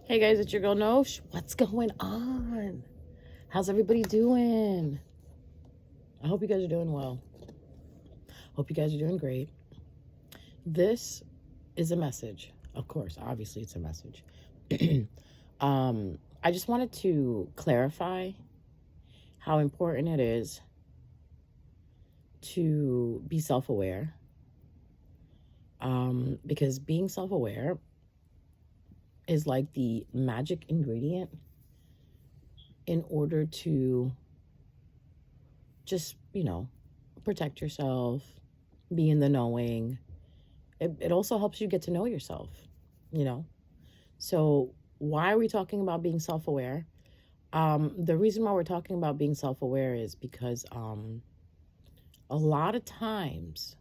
Hey guys, it's your girl Nosh. What's going on? How's everybody doing? I hope you guys are doing well. Hope you guys are doing great. This is a message. Of course, obviously it's a message. I just wanted to clarify how important it is to be self-aware. Because being self-aware is like the magic ingredient in order to just, protect yourself, be in the knowing. It also helps you get to know yourself, So why are we talking about being self-aware? The reason why we're talking about being self-aware is because a lot of times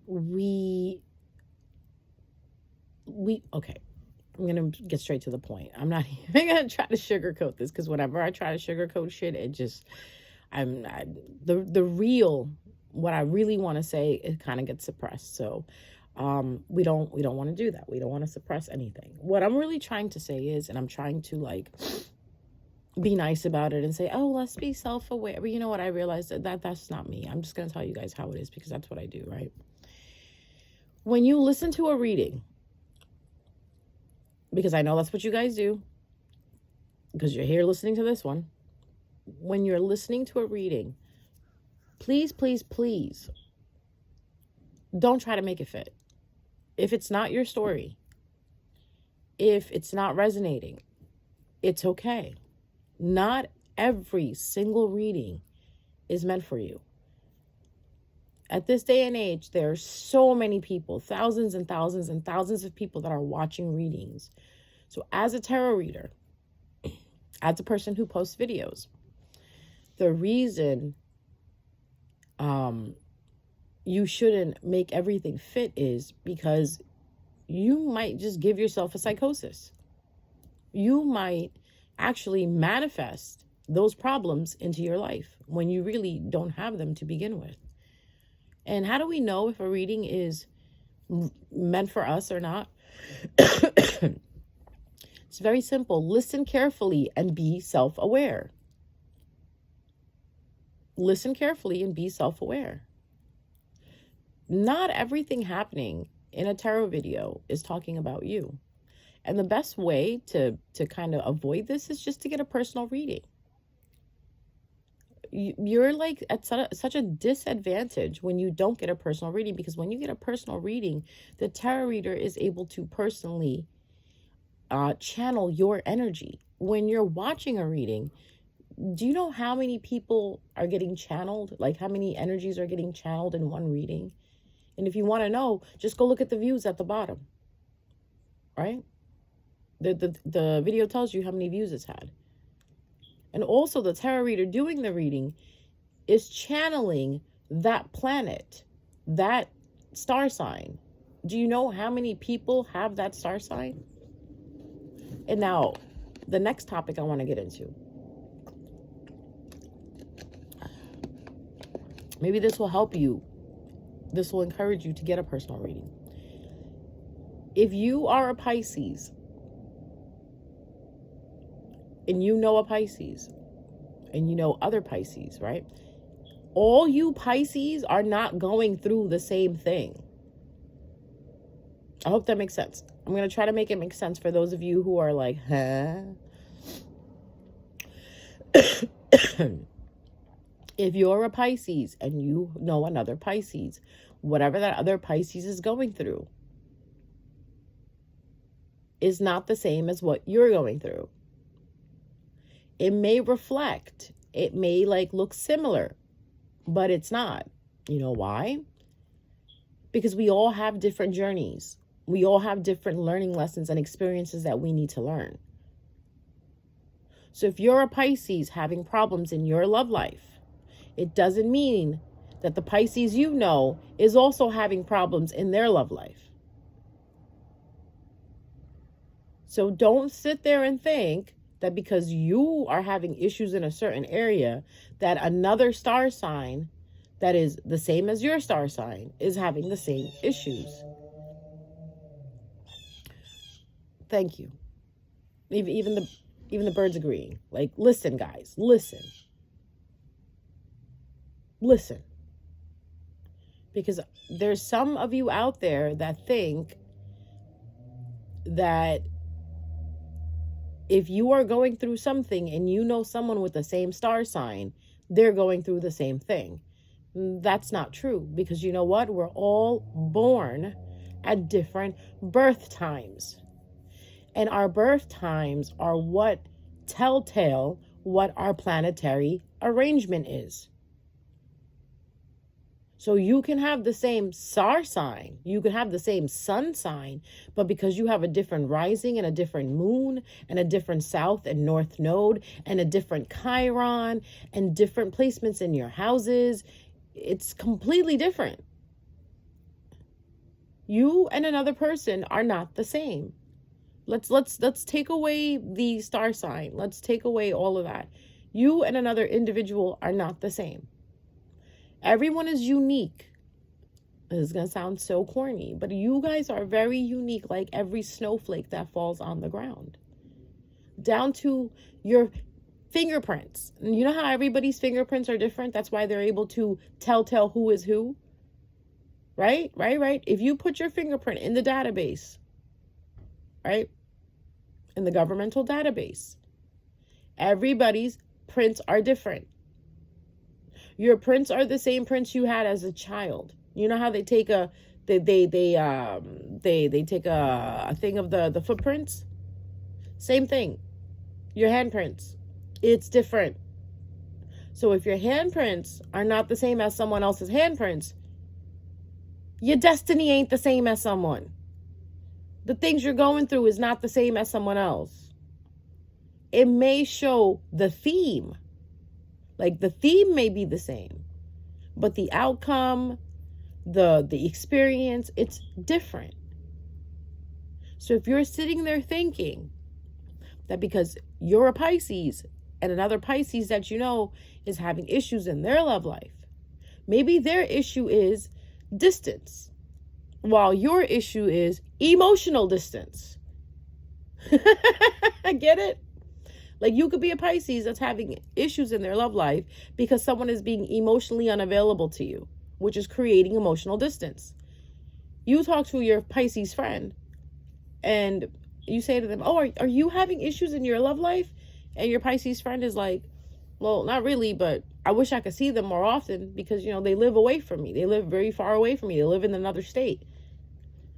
we okay, I'm gonna get straight to the point. I'm not even gonna try to sugarcoat this, because whenever I try to sugarcoat shit, it just the real, what I really want to say, it kind of gets suppressed. So we don't want to do that. We don't want to suppress anything. What I'm really trying to say is, and I'm trying to be nice about it and say, oh, let's be self-aware. But you know what? I realized that's not me. I'm just going to tell you guys how it is, because that's what I do, right? When you listen to a reading, because I know that's what you guys do, because you're here listening to this one. When you're listening to a reading, please, please, please don't try to make it fit. If it's not your story, if it's not resonating, it's okay. Not every single reading is meant for you. At this day and age, there are so many people, thousands and thousands and thousands of people that are watching readings. So as a tarot reader, as a person who posts videos, the reason you shouldn't make everything fit is because you might just give yourself a psychosis. You might actually manifest those problems into your life when you really don't have them to begin with. And how do we know if a reading is meant for us or not? It's very simple. Listen carefully and be self-aware. Listen carefully and be self-aware. Not everything happening in a tarot video is talking about you. And the best way to kind of avoid this is just to get a personal reading. You're at such a disadvantage when you don't get a personal reading, because when you get a personal reading, the tarot reader is able to personally channel your energy. When you're watching a reading, do you know how many people are getting channeled? Like how many energies are getting channeled in one reading? And if you want to know, just go look at the views at the bottom, right? The video tells you how many views it's had. And also the tarot reader doing the reading is channeling that planet, that star sign. Do you know how many people have that star sign? And now, the next topic I want to get into. Maybe this will help you. This will encourage you to get a personal reading. If you are a Pisces, and you know a Pisces, and you know other Pisces, right? All you Pisces are not going through the same thing. I hope that makes sense. I'm going to try to make it make sense for those of you who are like, huh? If you're a Pisces and you know another Pisces, whatever that other Pisces is going through is not the same as what you're going through. It may reflect, it may look similar, but it's not. You know why? Because we all have different journeys. We all have different learning lessons and experiences that we need to learn. So if you're a Pisces having problems in your love life, it doesn't mean that the Pisces you know is also having problems in their love life. So don't sit there and think that because you are having issues in a certain area, that another star sign that is the same as your star sign is having the same issues. Thank you. Even the birds agreeing. Like, listen, guys, listen. Listen. Because there's some of you out there that think that if you are going through something and you know someone with the same star sign, they're going through the same thing. That's not true, because you know what? We're all born at different birth times. And our birth times are what telltale what our planetary arrangement is. So you can have the same star sign, you can have the same sun sign, but because you have a different rising and a different moon and a different south and north node and a different Chiron and different placements in your houses, it's completely different. You and another person are not the same. Let's take away the star sign. Let's take away all of that. You and another individual are not the same. Everyone is unique. This is going to sound so corny, but you guys are very unique, like every snowflake that falls on the ground. Down to your fingerprints. And you know how everybody's fingerprints are different? That's why they're able to tell who is who. Right? If you put your fingerprint in the database, right? In the governmental database, everybody's prints are different. Your prints are the same prints you had as a child. You know how they take a they take a thing of the footprints? Same thing. Your handprints. It's different. So if your handprints are not the same as someone else's handprints, your destiny ain't the same as someone. The things you're going through is not the same as someone else. It may show the theme. Like the theme may be the same, but the outcome, the experience, it's different. So if you're sitting there thinking that because you're a Pisces and another Pisces that you know is having issues in their love life, maybe their issue is distance, while your issue is emotional distance. Get it? Like you could be a Pisces that's having issues in their love life because someone is being emotionally unavailable to you, which is creating emotional distance. You talk to your Pisces friend and you say to them, oh, are you having issues in your love life? And your Pisces friend is like, well, not really, but I wish I could see them more often because, you know, they live away from me. They live very far away from me. They live in another state.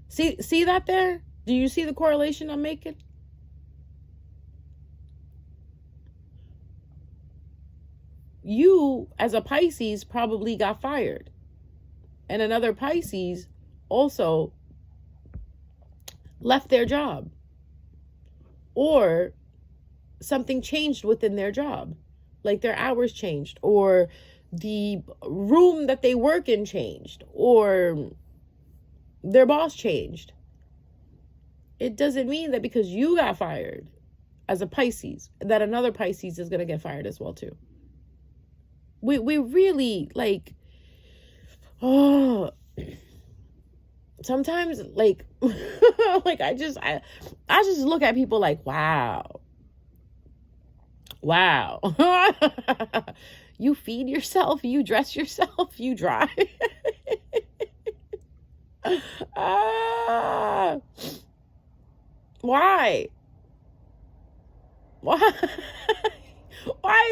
See that there? Do you see the correlation I'm making? You, as a Pisces, probably got fired. And another Pisces also left their job. Or something changed within their job. Like their hours changed. Or the room that they work in changed. Or their boss changed. It doesn't mean that because you got fired as a Pisces, that another Pisces is going to get fired as well too. We really like, sometimes like, like I just look at people like, wow. You feed yourself, you dress yourself, you drive. Why? Why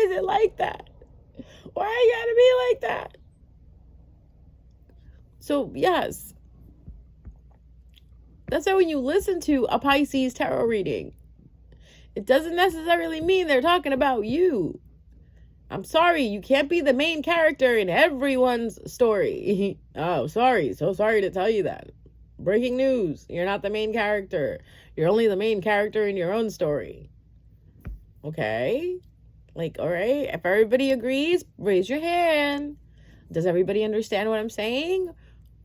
is it like that? Why you gotta be like that? So yes, that's why when you listen to a Pisces tarot reading, it doesn't necessarily mean they're talking about you. I'm sorry, you can't be the main character in everyone's story. Oh, sorry. So sorry to tell you that. Breaking news. You're not the main character. You're only the main character in your own story. Okay? Like, all right, if everybody agrees, raise your hand. Does everybody understand what I'm saying?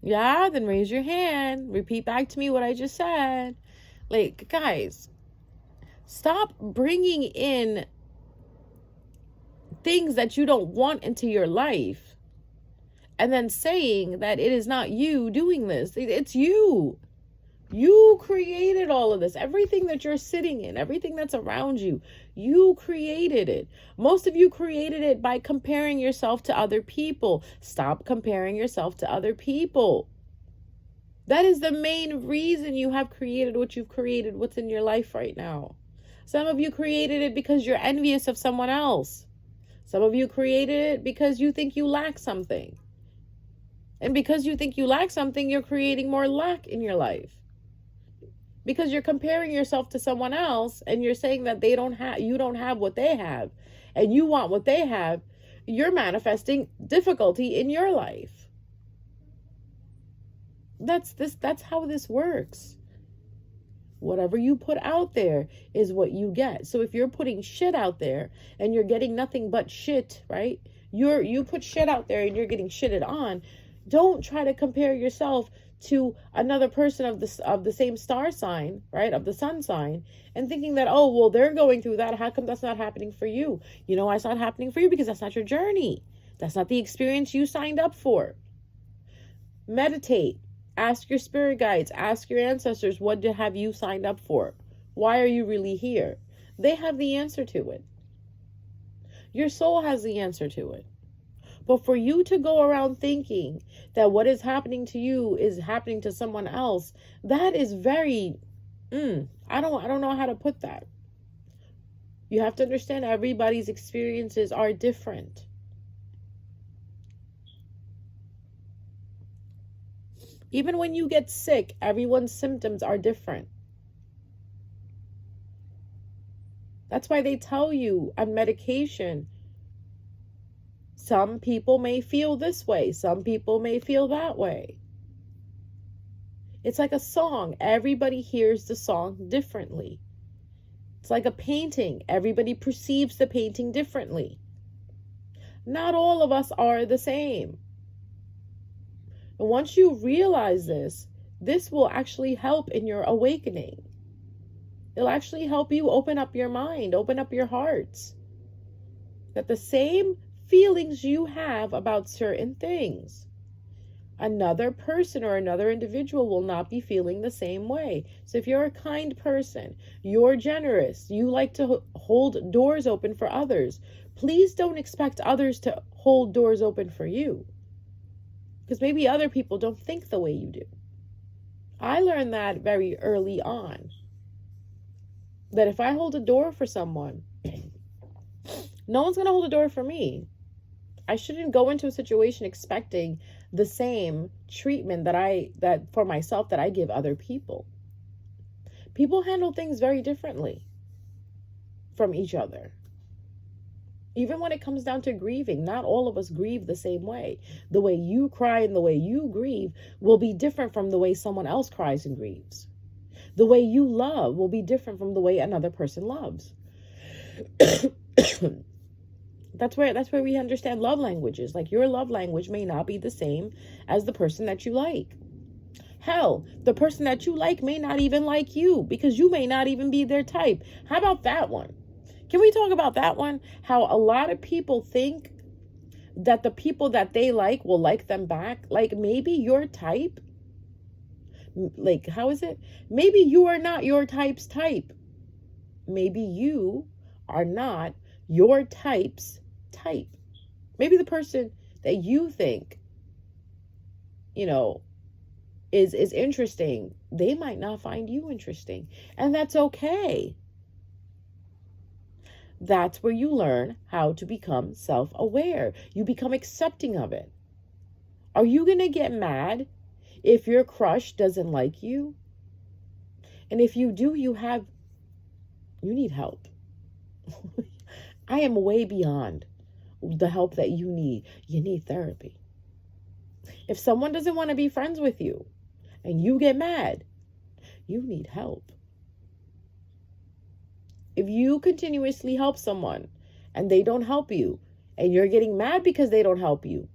Yeah, then raise your hand. Repeat back to me what I just said. Like, guys, stop bringing in things that you don't want into your life and then saying that it is not you doing this. It's you. You created all of this. Everything that you're sitting in, everything that's around you, you created it. Most of you created it by comparing yourself to other people. Stop comparing yourself to other people. That is the main reason you have created what you've created, what's in your life right now. Some of you created it because you're envious of someone else. Some of you created it because you think you lack something. And because you think you lack something, you're creating more lack in your life. Because you're comparing yourself to someone else and you're saying that you don't have what they have and you want what they have, you're manifesting difficulty in your life. That's how this works. Whatever you put out there is what you get. So if you're putting shit out there and you're getting nothing but shit, right? You put shit out there and you're getting shitted on. Don't try to compare yourself to another person of the same star sign, right? Of the sun sign, and thinking that, oh, well, they're going through that. How come that's not happening for you? You know why it's not happening for you? Because that's not your journey. That's not the experience you signed up for. Meditate. Ask your spirit guides, ask your ancestors, what have you signed up for? Why are you really here? They have the answer to it. Your soul has the answer to it. But for you to go around thinking that what is happening to you is happening to someone else, that is very, I don't know how to put that. You have to understand everybody's experiences are different. Even when you get sick, everyone's symptoms are different. That's why they tell you on medication, some people may feel this way, some people may feel that way. It's like a song. Everybody hears the song differently. It's like a painting. Everybody perceives the painting differently. Not all of us are the same. And once you realize this will actually help in your awakening. It'll actually help you open up your mind, open up your hearts. That the same feelings you have about certain things, another person or another individual will not be feeling the same way. So if you're a kind person, you're generous, you like to hold doors open for others, please don't expect others to hold doors open for you. Because maybe other people don't think the way you do. I learned that very early on. That if I hold a door for someone, no one's going to hold a door for me. I shouldn't go into a situation expecting the same treatment that for myself that I give other people. People handle things very differently from each other. Even when it comes down to grieving, not all of us grieve the same way. The way you cry and the way you grieve will be different from the way someone else cries and grieves. The way you love will be different from the way another person loves. That's where we understand love languages. Like your love language may not be the same as the person that you like. Hell, the person that you like may not even like you because you may not even be their type. How about that one? Can we talk about that one? How a lot of people think that the people that they like will like them back. Like maybe your type, like how is it? Maybe you are not your type's type. Maybe you are not your type's type. Maybe the person that you think, is interesting, they might not find you interesting. And that's okay. That's where you learn how to become self-aware. You become accepting of it. Are you going to get mad if your crush doesn't like you? And if you do, you need help. I am way beyond the help that you need. You need therapy. If someone doesn't want to be friends with you and you get mad, you need help. If you continuously help someone and they don't help you and you're getting mad because they don't help you,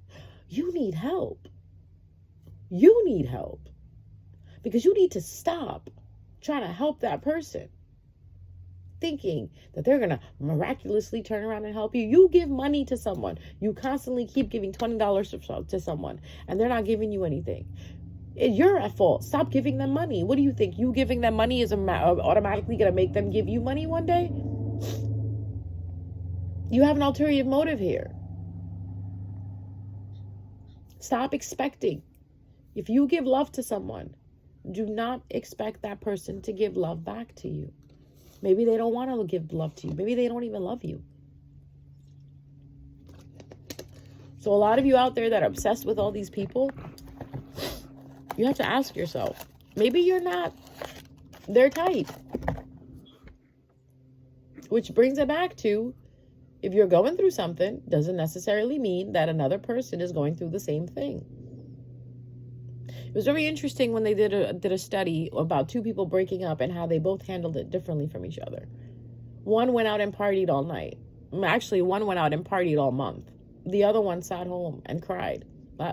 you need help. You need help because you need to stop trying to help that person, thinking that they're going to miraculously turn around and help you. You give money to someone. You constantly keep giving $20 to someone and they're not giving you anything. You're at fault. Stop giving them money. What do you think? You giving them money is automatically going to make them give you money one day? You have an ulterior motive here. Stop expecting. If you give love to someone, do not expect that person to give love back to you. Maybe they don't want to give love to you. Maybe they don't even love you. So a lot of you out there that are obsessed with all these people, you have to ask yourself, maybe you're not their type. Which brings it back to, if you're going through something, doesn't necessarily mean that another person is going through the same thing. It was very interesting when they did a study about two people breaking up and how they both handled it differently from each other. One went out and partied all night. Actually, one went out and partied all month. The other one sat home and cried,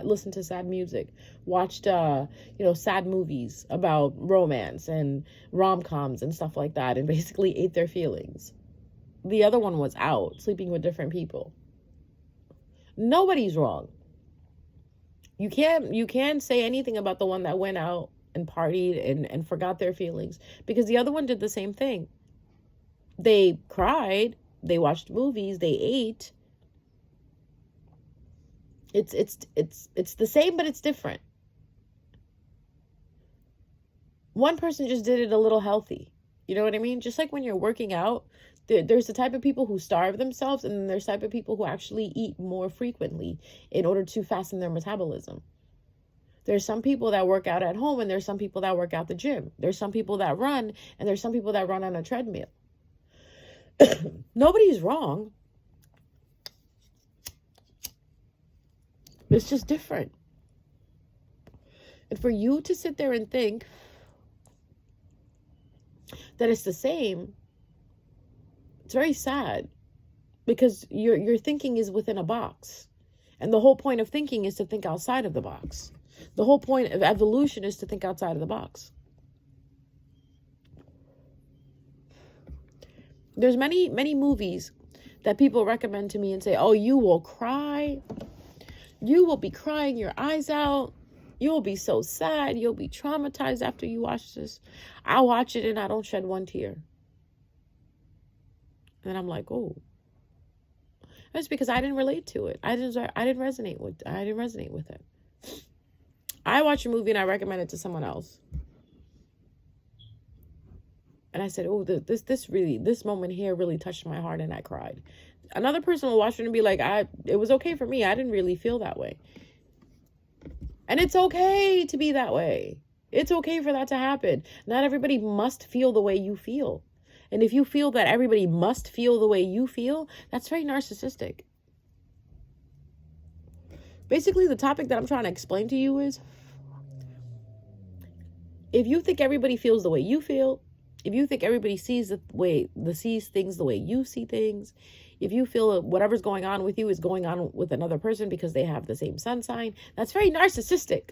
listened to sad music, watched sad movies about romance and rom-coms and stuff like that, and basically ate their feelings. The other one was out sleeping with different people. Nobody's wrong. You can't say anything about the one that went out and partied and forgot their feelings, because the other one did the same thing. They cried, they watched movies, they ate. It's the same, but it's different. One person just did it a little healthy. You know what I mean? Just like when you're working out, there's the type of people who starve themselves, and then there's the type of people who actually eat more frequently in order to fasten their metabolism. There's some people that work out at home, and there's some people that work out the gym. There's some people that run, and there's some people that run on a treadmill. Nobody's wrong. It's just different. And for you to sit there and think that it's the same, it's very sad, because your thinking is within a box. And the whole point of thinking is to think outside of the box. The whole point of evolution is to think outside of the box. There's many movies that people recommend to me and say, oh, you will cry. You will be crying your eyes out. You'll be so sad. You'll be traumatized after you watch this. I watch it and I don't shed one tear. And I'm like, oh. That's because I didn't relate to it. I didn't resonate with it. I watch a movie and I recommend it to someone else. And I said, oh, this moment here really touched my heart, and I cried. Another person will watch it and be like, it was okay for me. I didn't really feel that way. And it's okay to be that way. It's okay for that to happen. Not everybody must feel the way you feel. And if you feel that everybody must feel the way you feel, that's very narcissistic. Basically, the topic that I'm trying to explain to you is, if you think everybody feels the way you feel, if you think everybody sees things the way you see things, if you feel that whatever's going on with you is going on with another person because they have the same sun sign, that's very narcissistic.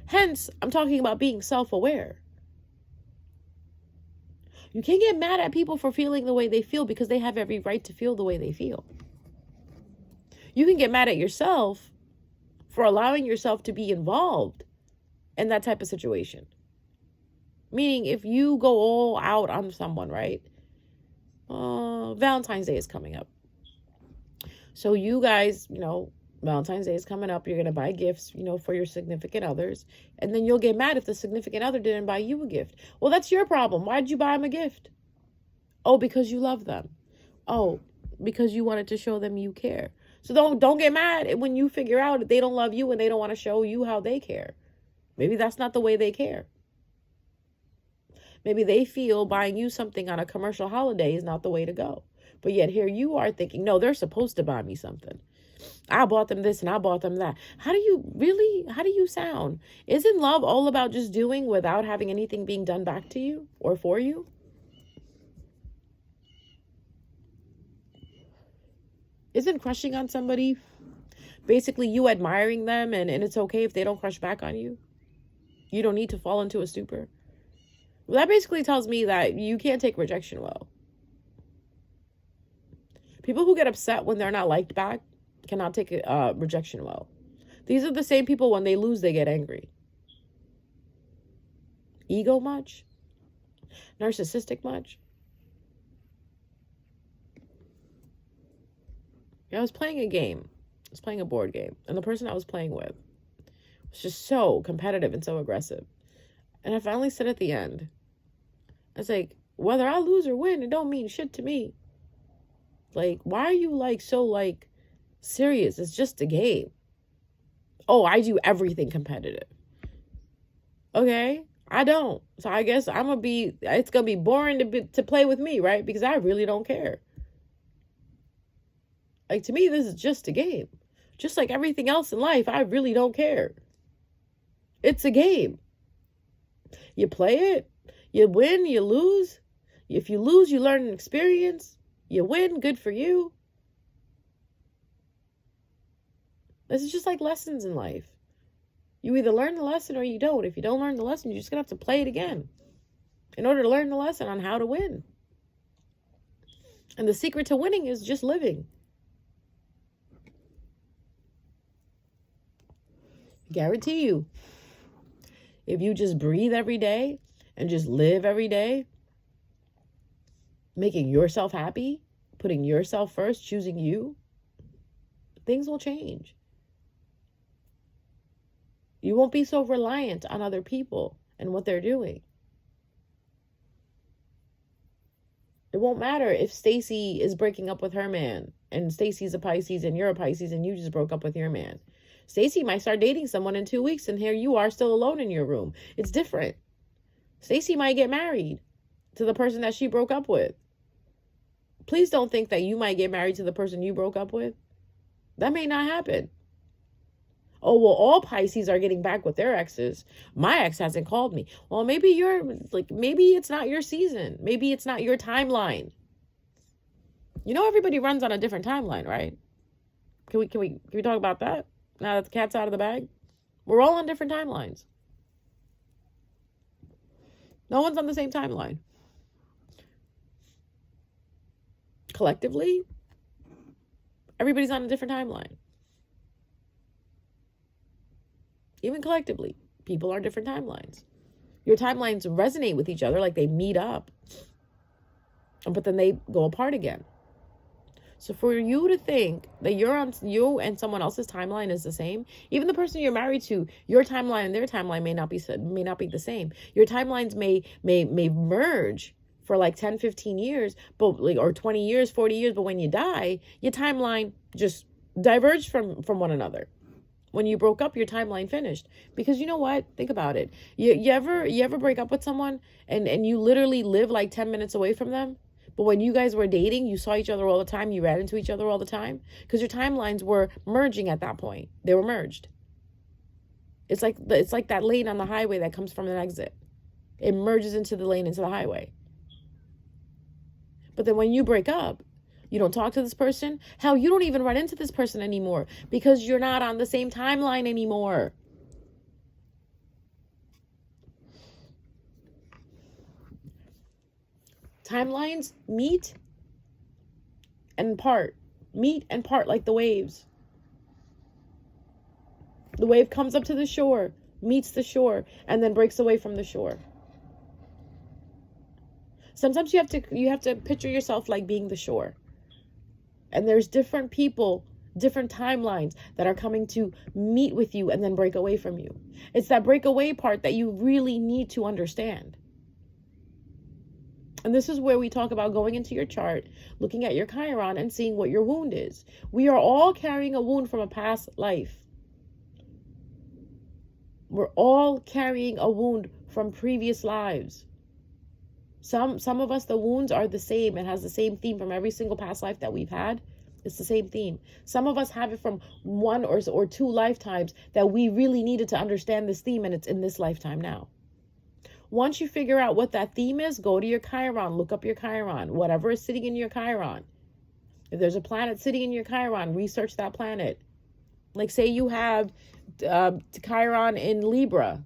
Hence, I'm talking about being self-aware. You can't get mad at people for feeling the way they feel, because they have every right to feel the way they feel. You can get mad at yourself for allowing yourself to be involved in that type of situation. Meaning, if you go all out on someone, right? Valentine's Day is coming up. So you guys, Valentine's Day is coming up. You're going to buy gifts, for your significant others. And then you'll get mad if the significant other didn't buy you a gift. Well, that's your problem. Why did you buy them a gift? Oh, because you love them. Oh, because you wanted to show them you care. So don't get mad when you figure out that they don't love you and they don't want to show you how they care. Maybe that's not the way they care. Maybe they feel buying you something on a commercial holiday is not the way to go. But yet here you are thinking, no, they're supposed to buy me something. I bought them this and I bought them that. How do you sound? Isn't love all about just doing without having anything being done back to you or for you? Isn't crushing on somebody basically you admiring them, and it's okay if they don't crush back on you? You don't need to fall into a stupor. Well, that basically tells me that you can't take rejection well. People who get upset when they're not liked back cannot take rejection well. These are the same people, when they lose, they get angry. Ego much? Narcissistic much? I was playing a game. I was playing a board game. And the person I was playing with was just so competitive and so aggressive. And I finally said at the end, I was like, whether I lose or win, it don't mean shit to me. Like, why are you like so like serious? It's just a game. Oh, I do everything competitive. Okay, I don't. So I guess it's gonna be boring to play with me, right? Because I really don't care. Like, to me, this is just a game. Just like everything else in life, I really don't care. It's a game. You play it, you win, you lose. If you lose, you learn an experience. You win, good for you. This is just like lessons in life. You either learn the lesson or you don't. If you don't learn the lesson, you're just going to have to play it again in order to learn the lesson on how to win. And the secret to winning is just living. I guarantee you, if you just breathe every day and just live every day, making yourself happy, putting yourself first, choosing you, things will change. You won't be so reliant on other people and what they're doing. It won't matter if Stacy is breaking up with her man and Stacy's a Pisces and you're a Pisces and you just broke up with your man. Stacy might start dating someone in 2 weeks and here you are still alone in your room. It's different. Stacy might get married to the person that she broke up with. Please don't think that you might get married to the person you broke up with. That may not happen. Oh, well, all Pisces are getting back with their exes. My ex hasn't called me. Well, maybe it's not your season. Maybe it's not your timeline. You know, everybody runs on a different timeline, right? Can we talk about that? Now that the cat's out of the bag? We're all on different timelines. No one's on the same timeline. Collectively, everybody's on a different timeline. Even collectively, people are on different timelines. Your timelines resonate with each other, like they meet up, but then they go apart again. So for you to think that you and someone else's timeline is the same, even the person you're married to, your timeline and their timeline may not be the same. Your timelines may merge for like 10, 15 years, but or 20 years, 40 years, but when you die, your timeline just diverged from one another. When you broke up, your timeline finished. Because you know what? Think about it. You ever break up with someone and you literally live like 10 minutes away from them? But when you guys were dating, you saw each other all the time. You ran into each other all the time. Because your timelines were merging at that point. They were merged. It's like that lane on the highway that comes from an exit. It merges into the lane into the highway. But then when you break up, you don't talk to this person. Hell, you don't even run into this person anymore because you're not on the same timeline anymore. Timelines meet and part. Meet and part like the waves. The wave comes up to the shore, meets the shore, and then breaks away from the shore. Sometimes you have to picture yourself like being the shore. And there's different people, different timelines that are coming to meet with you and then break away from you. It's that breakaway part that you really need to understand. And this is where we talk about going into your chart, looking at your Chiron and seeing what your wound is. We are all carrying a wound from a past life. We're all carrying a wound from previous lives. Some of us, the wounds are the same and has the same theme from every single past life that we've had. It's the same theme. Some of us have it from one or two lifetimes that we really needed to understand this theme, and it's in this lifetime now. Once you figure out what that theme is, go to your Chiron, look up your Chiron, whatever is sitting in your Chiron. If there's a planet sitting in your Chiron, research that planet. Like say you have Chiron in Libra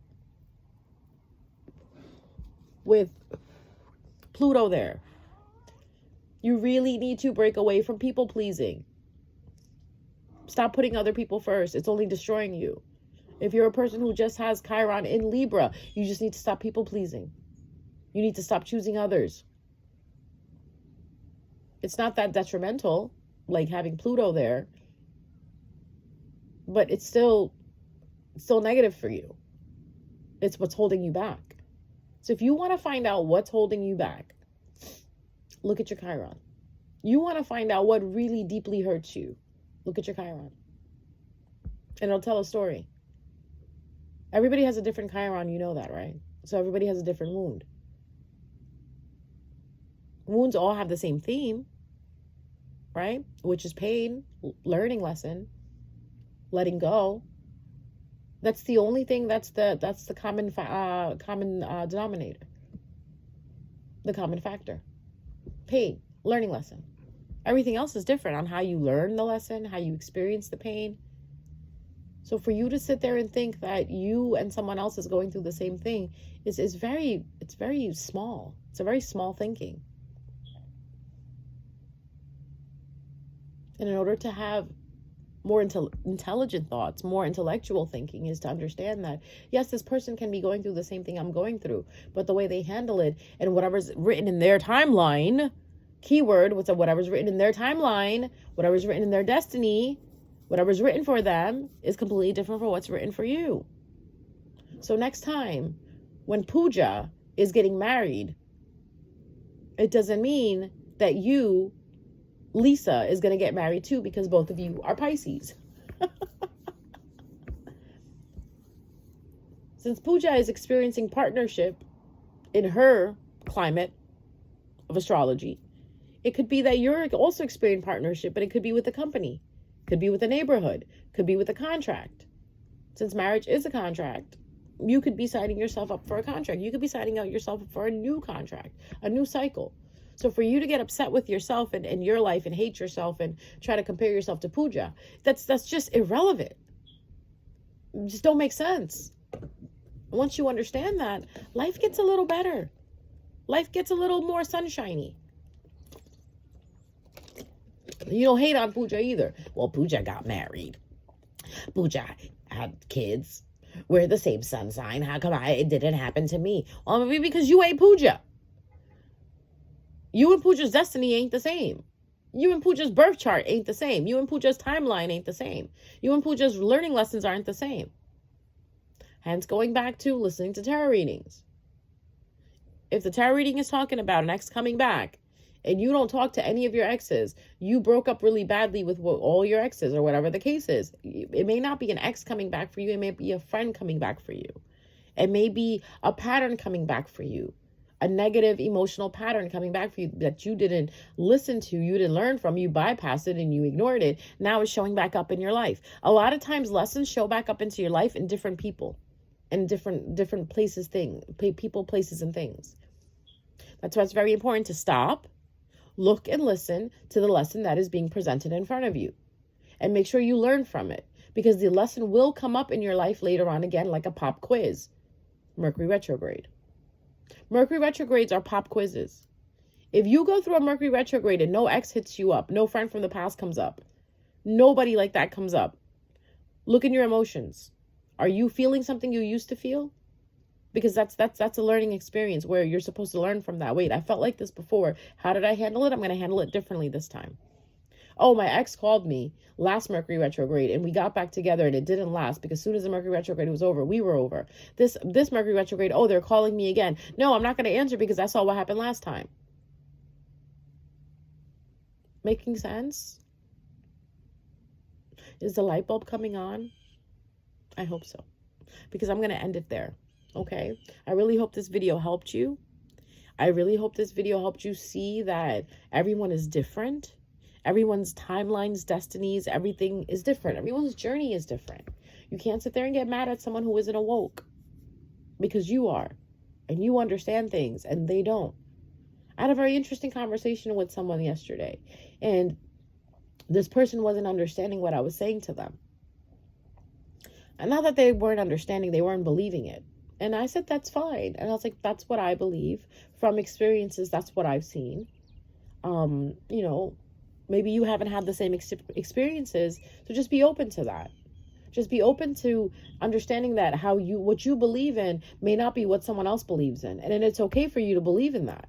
with Pluto there. You really need to break away from people pleasing. Stop putting other people first. It's only destroying you. If you're a person who just has Chiron in Libra, you just need to stop people pleasing. You need to stop choosing others. It's not that detrimental, like having Pluto there, but it's still negative for you. It's what's holding you back. So if you want to find out what's holding you back, look at your Chiron. You want to find out what really deeply hurts you, look at your Chiron. And it'll tell a story. Everybody has a different Chiron, you know that, right? So everybody has a different wound. Wounds all have the same theme, right? Which is pain, learning lesson, letting go. That's the only thing. That's the common denominator. The common factor. Pain, learning lesson. Everything else is different on how you learn the lesson, how you experience the pain. So for you to sit there and think that you and someone else is going through the same thing is very small. It's a very small thinking. And in order to have more intelligent thoughts, more intellectual thinking, is to understand that, yes, this person can be going through the same thing I'm going through, but the way they handle it and whatever's written in their timeline, keyword, whatever's written in their timeline, whatever's written in their destiny, whatever's written for them is completely different from what's written for you. So next time when Pooja is getting married, it doesn't mean that you, Lisa, is going to get married too, because both of you are Pisces. Since Pooja is experiencing partnership in her climate of astrology, it could be that you're also experiencing partnership, but it could be with a company, could be with a neighborhood, could be with a contract. Since marriage is a contract, you could be signing yourself up for a contract. You could be signing out yourself up for a new contract, a new cycle. So for you to get upset with yourself and your life and hate yourself and try to compare yourself to Pooja, that's just irrelevant. It just don't make sense. Once you understand that, life gets a little better. Life gets a little more sunshiny. You don't hate on Pooja either. Well, Pooja got married. Pooja had kids. We're the same sun sign. How come it didn't happen to me? Well, maybe because you ain't Pooja. You and Pooja's destiny ain't the same. You and Pooja's birth chart ain't the same. You and Pooja's timeline ain't the same. You and Pooja's learning lessons aren't the same. Hence, going back to listening to tarot readings. If the tarot reading is talking about an ex coming back, and you don't talk to any of your exes, you broke up really badly with all your exes or whatever the case is. It may not be an ex coming back for you. It may be a friend coming back for you. It may be a pattern coming back for you. A negative emotional pattern coming back for you that you didn't listen to, you didn't learn from, you bypassed it and you ignored it. Now it's showing back up in your life. A lot of times lessons show back up into your life in different people and different places, people, places, and things. That's why it's very important to stop, look and listen to the lesson that is being presented in front of you and make sure you learn from it, because the lesson will come up in your life later on again, like a pop quiz. Mercury retrograde. Mercury retrogrades are pop quizzes. If you go through a Mercury retrograde and no ex hits you up, no friend from the past comes up, nobody like that comes up, look in your emotions. Are you feeling something you used to feel? Because that's a learning experience where you're supposed to learn from that. Wait, I felt like this before. How did I handle it? I'm going to handle it differently this time. Oh, my ex called me last Mercury retrograde and we got back together and it didn't last because as soon as the Mercury retrograde was over, we were over. This Mercury retrograde, oh, they're calling me again. No, I'm not going to answer because I saw what happened last time. Making sense? Is the light bulb coming on? I hope so, because I'm going to end it there. Okay? I really hope this video helped you. I really hope this video helped you see that everyone is different. Everyone's timelines, destinies, everything is different. Everyone's journey is different. You can't sit there and get mad at someone who isn't awoke, because you are, and you understand things and they don't. I had a very interesting conversation with someone yesterday, and this person wasn't understanding what I was saying to them. And not that they weren't understanding, they weren't believing it. And I said, that's fine. And I was like, that's what I believe from experiences. That's what I've seen. You know, Maybe you haven't had the same experiences. So just be open to that. Just be open to understanding that what you believe in may not be what someone else believes in. And it's okay for you to believe in that.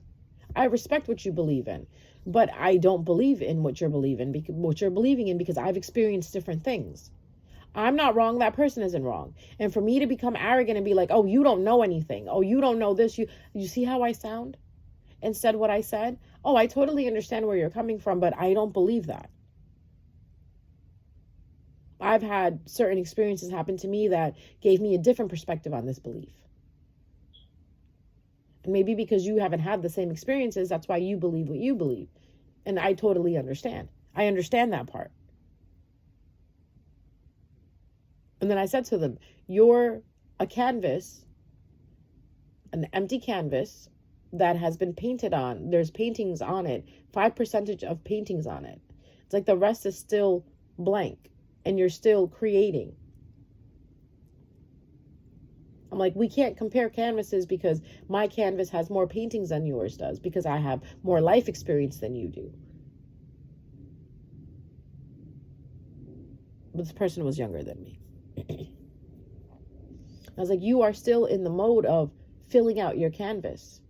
I respect what you believe in, but I don't believe in what you're believing in because I've experienced different things. I'm not wrong. That person isn't wrong. And for me to become arrogant and be like, oh, you don't know anything. Oh, you don't know this. You see how I sound? Instead, what I said, oh, I totally understand where you're coming from, but I don't believe that. I've had certain experiences happen to me that gave me a different perspective on this belief. And maybe because you haven't had the same experiences, that's why you believe what you believe. And I totally understand. I understand that part. And then I said to them, you're a canvas, an empty canvas that has been painted on. There's paintings on it, 5% of paintings on it. It's like the rest is still blank. And you're still creating. I'm like, we can't compare canvases because my canvas has more paintings than yours does because I have more life experience than you do. But this person was younger than me. I was like, you are still in the mode of filling out your canvas.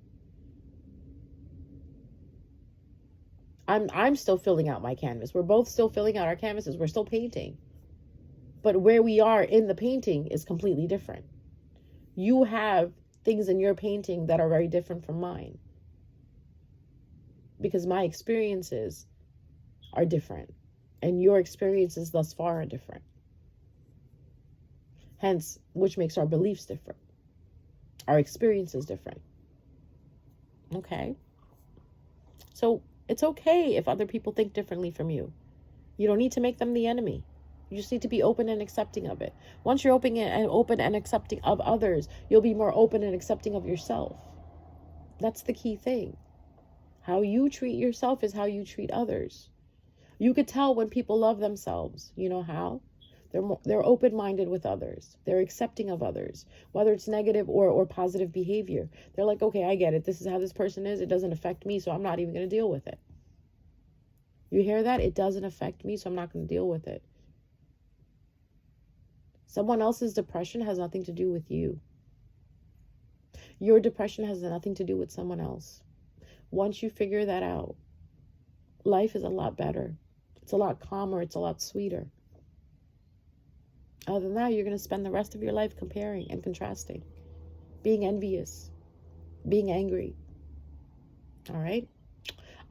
I'm still filling out my canvas. We're both still filling out our canvases. We're still painting. But where we are in the painting is completely different. You have things in your painting that are very different from mine. Because my experiences are different. And your experiences thus far are different. Hence, which makes our beliefs different. Our experiences different. Okay? So, it's okay if other people think differently from you. You don't need to make them the enemy. You just need to be open and accepting of it. Once you're open and accepting of others, you'll be more open and accepting of yourself. That's the key thing. How you treat yourself is how you treat others. You could tell when people love themselves. You know how? They're open-minded with others. They're accepting of others, whether it's negative or positive behavior. They're like, okay, I get it. This is how this person is. It doesn't affect me, so I'm not even going to deal with it. You hear that? It doesn't affect me, so I'm not going to deal with it. Someone else's depression has nothing to do with you. Your depression has nothing to do with someone else. Once you figure that out, life is a lot better. It's a lot calmer. It's a lot sweeter. Other than that, you're going to spend the rest of your life comparing and contrasting, being envious, being angry. All right?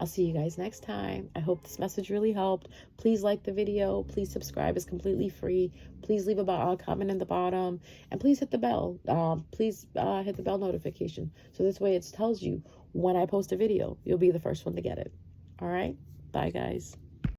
I'll see you guys next time. I hope this message really helped. Please like the video. Please subscribe. It's completely free. Please leave a comment in the bottom. And please hit the bell. Please hit the bell notification. So this way it tells you when I post a video. You'll be the first one to get it. All right? Bye, guys.